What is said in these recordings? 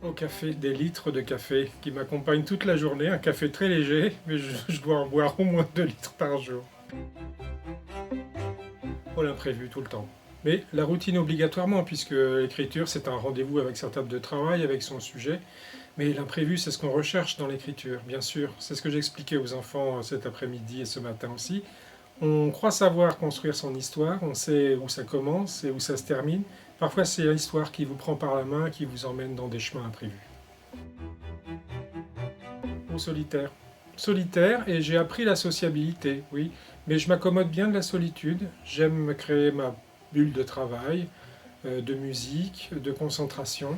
Au café, des litres de café qui m'accompagnent toute la journée. Un café très léger, mais je dois en boire au moins 2 litres par jour. Oh, l'imprévu tout le temps. Mais la routine obligatoirement, puisque l'écriture c'est un rendez-vous avec sa table de travail, avec son sujet. Mais l'imprévu c'est ce qu'on recherche dans l'écriture, bien sûr. C'est ce que j'expliquais aux enfants cet après-midi et ce matin aussi. On croit savoir construire son histoire, on sait où ça commence et où ça se termine. Parfois c'est l'histoire qui vous prend par la main, qui vous emmène dans des chemins imprévus. Ou solitaire. Solitaire, et j'ai appris la sociabilité, oui. Mais je m'accommode bien de la solitude. J'aime me créer ma bulle de travail, de musique, de concentration.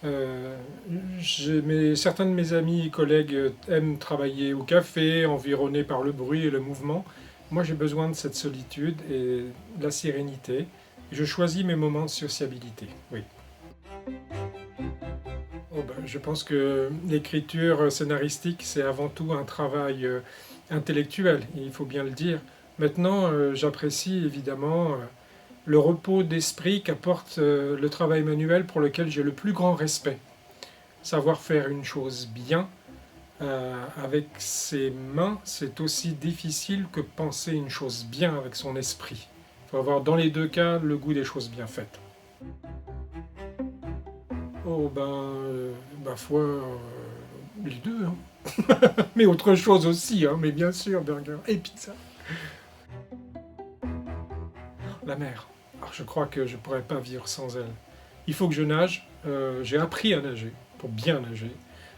Euh, Certains de mes amis et collègues aiment travailler au café, environnés par le bruit et le mouvement. Moi, j'ai besoin de cette solitude et de la sérénité. Je choisis mes moments de sociabilité, oui. Oh ben, je pense que l'écriture scénaristique, c'est avant tout un travail intellectuel, il faut bien le dire. Maintenant, j'apprécie évidemment le repos d'esprit qu'apporte le travail manuel pour lequel j'ai le plus grand respect. Savoir faire une chose bien avec ses mains, c'est aussi difficile que penser une chose bien avec son esprit. Il faut avoir dans les deux cas le goût des choses bien faites. Oh ben, ma foi, les deux, hein. Mais autre chose aussi, hein, mais bien sûr, burger et pizza. La mer. Alors, je crois que je ne pourrais pas vivre sans elle. Il faut que je nage. J'ai appris à nager, pour bien nager.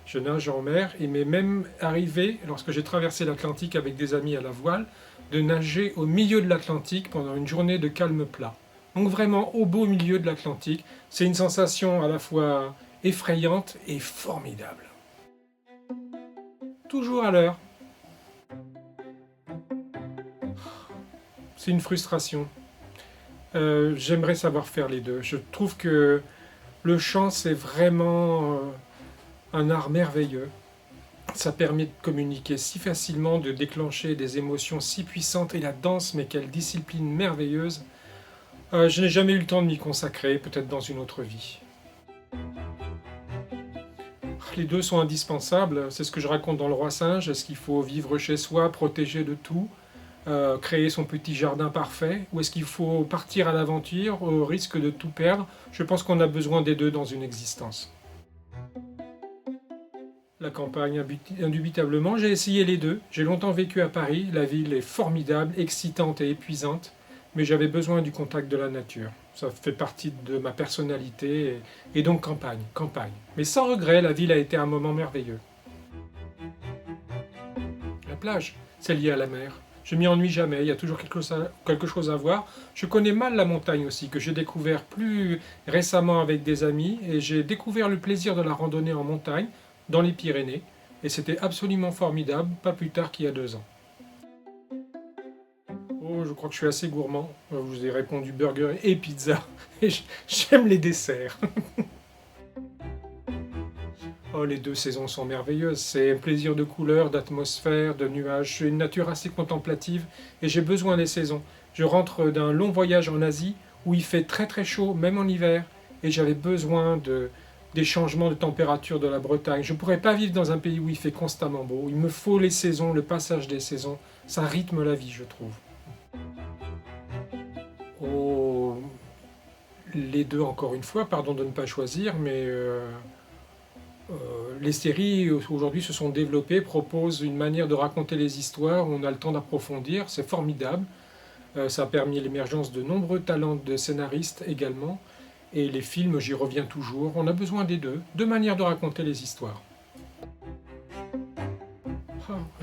Je nage en mer. Il m'est même arrivé, lorsque j'ai traversé l'Atlantique avec des amis à la voile, de nager au milieu de l'Atlantique pendant une journée de calme plat. Donc vraiment au beau milieu de l'Atlantique. C'est une sensation à la fois effrayante et formidable. Toujours à l'heure. C'est une frustration. J'aimerais savoir faire les deux. Je trouve que le chant, c'est vraiment un art merveilleux. Ça permet de communiquer si facilement, de déclencher des émotions si puissantes. Et la danse, mais quelle discipline merveilleuse. Je n'ai jamais eu le temps de m'y consacrer, peut-être dans une autre vie. Les deux sont indispensables, c'est ce que je raconte dans Le Roi Singe. Est-ce qu'il faut vivre chez soi, protégé de tout, créer son petit jardin parfait, ou est-ce qu'il faut partir à l'aventure au risque de tout perdre? Je pense qu'on a besoin des deux dans une existence. La campagne, indubitablement, j'ai essayé les deux. J'ai longtemps vécu à Paris, la ville est formidable, excitante et épuisante, mais j'avais besoin du contact de la nature. Ça fait partie de ma personnalité, et donc campagne, campagne. Mais sans regret, la ville a été un moment merveilleux. La plage, c'est lié à la mer. Je m'y ennuie jamais, il y a toujours quelque chose à voir. Je connais mal la montagne aussi, que j'ai découvert plus récemment avec des amis, et j'ai découvert le plaisir de la randonnée en montagne, dans les Pyrénées, et c'était absolument formidable, pas plus tard qu'il y a 2 ans. Oh, je crois que je suis assez gourmand. Je vous ai répondu burger et pizza, et j'aime les desserts. Oh, les deux saisons sont merveilleuses. C'est un plaisir de couleurs, d'atmosphère, de nuages. J'ai une nature assez contemplative et j'ai besoin des saisons. Je rentre d'un long voyage en Asie où il fait très très chaud, même en hiver, et j'avais besoin des changements de température de la Bretagne. Je ne pourrais pas vivre dans un pays où il fait constamment beau. Il me faut les saisons, le passage des saisons. Ça rythme la vie, je trouve. Oh, les deux, encore une fois, pardon de ne pas choisir, mais les séries aujourd'hui se sont développées, proposent une manière de raconter les histoires où on a le temps d'approfondir, c'est formidable. Ça a permis l'émergence de nombreux talents de scénaristes également. Et les films, j'y reviens toujours, on a besoin des deux manières de raconter les histoires.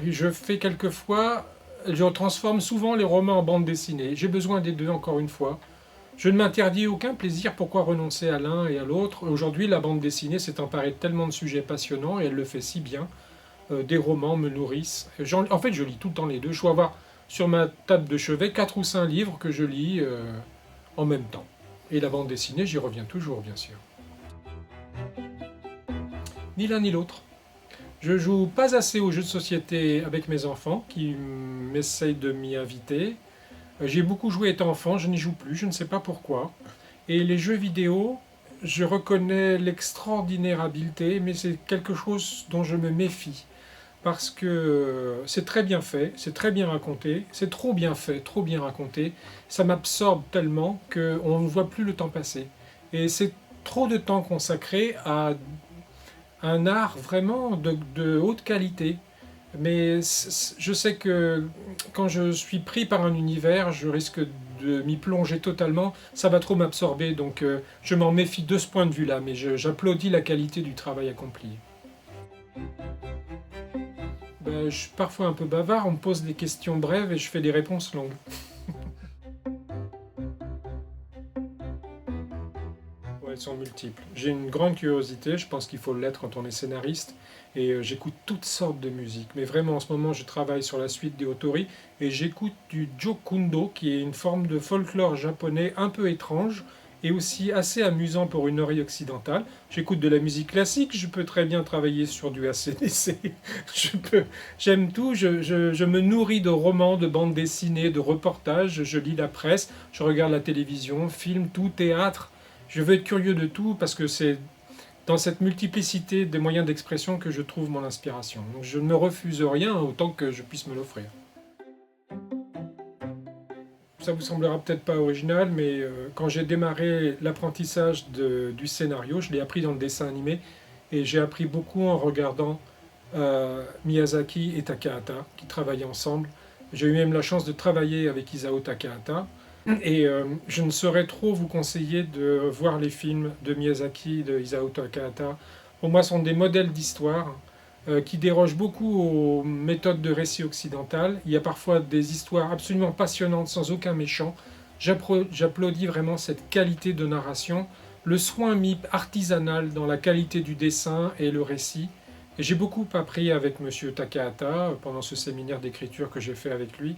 Et je fais quelquefois, je transforme souvent les romans en bande dessinée. J'ai besoin des deux, encore une fois. Je ne m'interdis aucun plaisir, pourquoi renoncer à l'un et à l'autre? Aujourd'hui, la bande dessinée s'est emparée de tellement de sujets passionnants et elle le fait si bien. Des romans me nourrissent. En fait, je lis tout le temps les deux. Je dois avoir sur ma table de chevet 4 ou 5 livres que je lis en même temps. Et la bande dessinée, j'y reviens toujours, bien sûr. Ni l'un ni l'autre. Je joue pas assez aux jeux de société avec mes enfants qui m'essayent de m'y inviter. J'ai beaucoup joué étant enfant, je n'y joue plus, je ne sais pas pourquoi. Et les jeux vidéo, je reconnais l'extraordinaire habileté, mais c'est quelque chose dont je me méfie. Parce que c'est très bien fait, c'est très bien raconté, c'est trop bien fait, trop bien raconté. Ça m'absorbe tellement qu'on ne voit plus le temps passer. Et c'est trop de temps consacré à un art vraiment de haute qualité. Mais je sais que quand je suis pris par un univers, je risque de m'y plonger totalement. Ça va trop m'absorber, donc je m'en méfie de ce point de vue-là. Mais j'applaudis la qualité du travail accompli. Ben, je suis parfois un peu bavard, on me pose des questions brèves et je fais des réponses longues. Ouais, elles sont multiples. J'ai une grande curiosité, je pense qu'il faut l'être quand on est scénariste, et j'écoute toutes sortes de musiques. Mais vraiment, en ce moment, je travaille sur la suite des Otori, et j'écoute du Jokundo, qui est une forme de folklore japonais un peu étrange, et aussi assez amusant pour une oreille occidentale. J'écoute de la musique classique, je peux très bien travailler sur du AC/DC. J'aime tout, je me nourris de romans, de bandes dessinées, de reportages, je lis la presse, je regarde la télévision, films, tout, théâtre. Je veux être curieux de tout parce que c'est dans cette multiplicité des moyens d'expression que je trouve mon inspiration. Donc je ne me refuse rien autant que je puisse me l'offrir. Ça vous semblera peut-être pas original, mais quand j'ai démarré l'apprentissage du scénario, je l'ai appris dans le dessin animé et j'ai appris beaucoup en regardant Miyazaki et Takahata qui travaillaient ensemble. J'ai eu même la chance de travailler avec Isao Takahata. Et je ne saurais trop vous conseiller de voir les films de Miyazaki, de Isao Takahata. Pour moi, ce sont des modèles d'histoire qui dérogent beaucoup aux méthodes de récit occidentales. Il y a parfois des histoires absolument passionnantes sans aucun méchant. J'applaudis vraiment cette qualité de narration, le soin mis artisanal dans la qualité du dessin et le récit. Et j'ai beaucoup appris avec Monsieur Takahata pendant ce séminaire d'écriture que j'ai fait avec lui.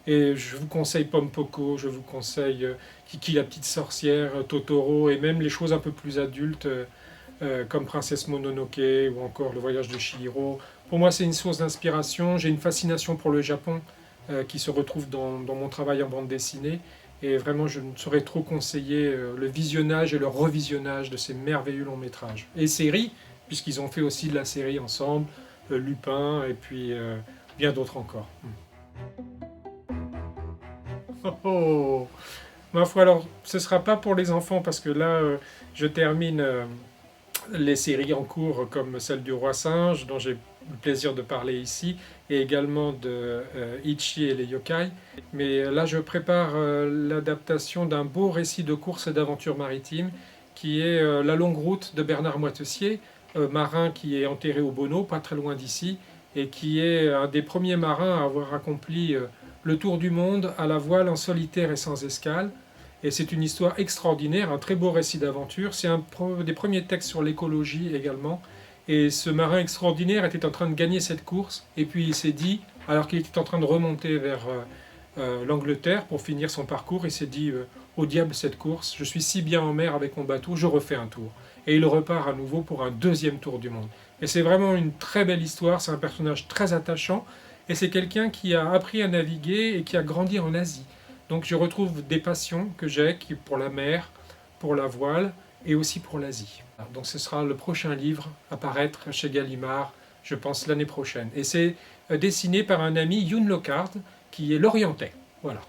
Et je vous conseille Pompoko, je vous conseille Kiki la petite sorcière, Totoro, et même les choses un peu plus adultes comme Princesse Mononoke ou encore Le voyage de Chihiro. Pour moi, c'est une source d'inspiration. J'ai une fascination pour le Japon qui se retrouve dans mon travail en bande dessinée. Et vraiment, je ne saurais trop conseiller le visionnage et le revisionnage de ces merveilleux longs métrages. Et séries, puisqu'ils ont fait aussi de la série ensemble, Lupin et puis bien d'autres encore. Oh, oh. Ma foi, alors, ce ne sera pas pour les enfants parce que là, je termine les séries en cours comme celle du Roi Singe, dont j'ai le plaisir de parler ici, et également de Ichi et les yokai. Mais là, je prépare l'adaptation d'un beau récit de course et d'aventure maritime qui est La longue route de Bernard Moitessier, marin qui est enterré au Bonneau, pas très loin d'ici, et qui est un des premiers marins à avoir accompli le tour du monde à la voile en solitaire et sans escale. Et c'est une histoire extraordinaire, un très beau récit d'aventure. C'est un des premiers textes sur l'écologie également. Et ce marin extraordinaire était en train de gagner cette course. Et puis il s'est dit, alors qu'il était en train de remonter vers l'Angleterre pour finir son parcours, il s'est dit au diable cette course, je suis si bien en mer avec mon bateau, je refais un tour. Et il repart à nouveau pour un deuxième tour du monde. Et c'est vraiment une très belle histoire, c'est un personnage très attachant. Et c'est quelqu'un qui a appris à naviguer et qui a grandi en Asie. Donc je retrouve des passions que j'ai pour la mer, pour la voile et aussi pour l'Asie. Donc ce sera le prochain livre à paraître chez Gallimard, je pense l'année prochaine. Et c'est dessiné par un ami, Youn Lockhart, qui est lorientais. Voilà.